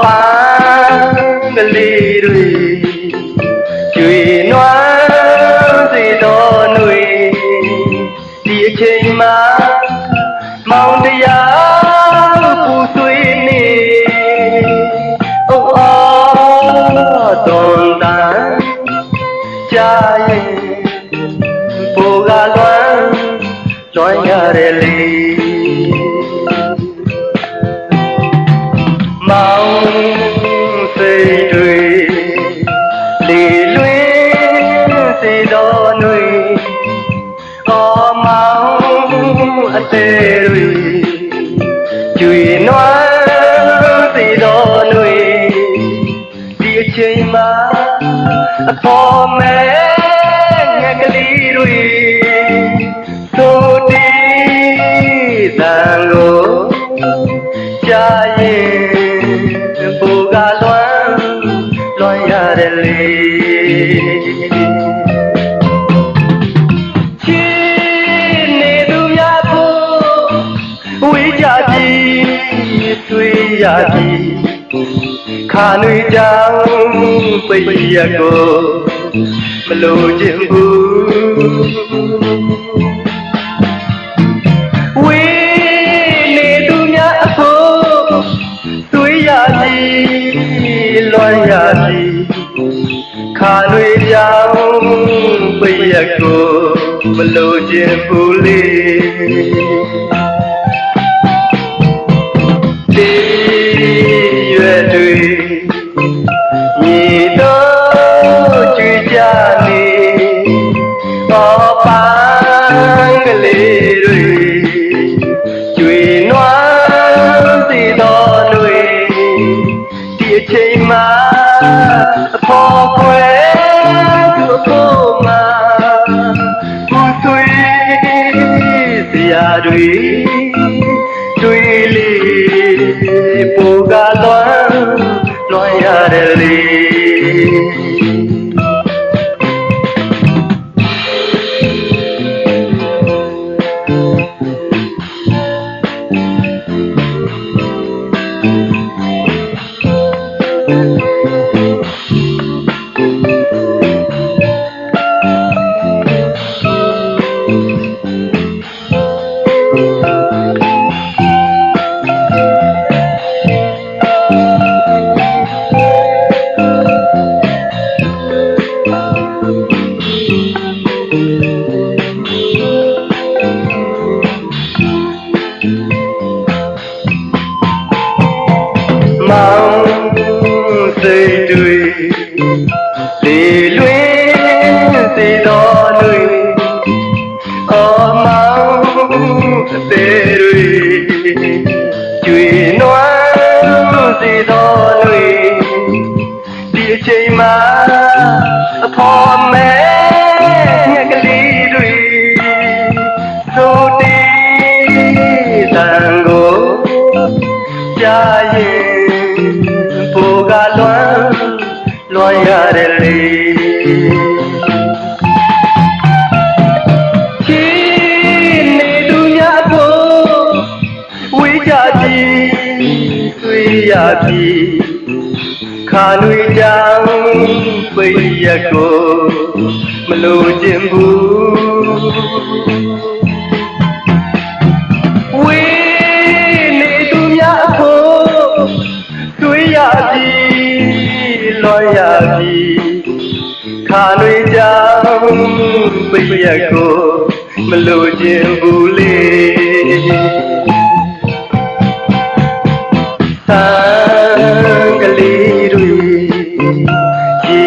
ပန်းကလေးတွေကျွေနွမ်းစေတော်ຫນွေဒီအချိန်မှာမောင်တရားပူဆွေးနေတွန်တန်ကြားရင်ပိုကလွမ်းရတယ်လေမောင်စိတ်တွေလေလွင်စေတော်ຫນွေမောင်အသေးတွေကျွေနွမ်းစေတော်ຫນွေဒီအချိန်မှာအဖော်မဲငယ်ကလေးတွေသို့တီးတန်ကိုကြားရင်ပူကလွမ်းရတယ်လေချီနေသူများဖို့ဝေးကြကြည်တွေ့ရကြည်ခါနွေကြောင်ပိတ်ရကိုမလို့ခြင်းဘူးဝေးနေသူများအဖို့တွေ့ရသည်လွမ်းရသည်ခါနွေကြောင်ပိတ်ရကိုမလို့ခြင်းဘူးလေရွယ်တွေမြေတော့ကြွေကြနေပန်းကလေးတွေကျွေနွမ်းစေတော်ຫນွေဒီအချိန်မှာအဖော်ကွယ်သူ့ဖို့မှာပူဆွေးစရာတွေတွေ့လေပူကလွမ်းရတယ်လေမောင်စိတ်တွေလေလွင်စေတော်ຫນွေမောင်အသေးတွေကျွေနွမ်းစေတော်ຫນွေဒီအချိန်မှာအဖော်မဲငယ်ကလေးတွေသို့တီးတန်ကိုကြားရင်ပူကလွမ်းရတယ်လေချီနေသူများဖို့ဝေးကြကြည်တွေ့ရသည်ခါနွေကြောင်ပိတ်ရကိုမလို့ခြင်းဘူးဝေးနေသူများဖို့တွေ့ရသည်လွမ်းရသည်ခါနွေကြောင်ပိတ်ရကိုမလို့ခြင်းဘူးလေသံကလေးတွေရေ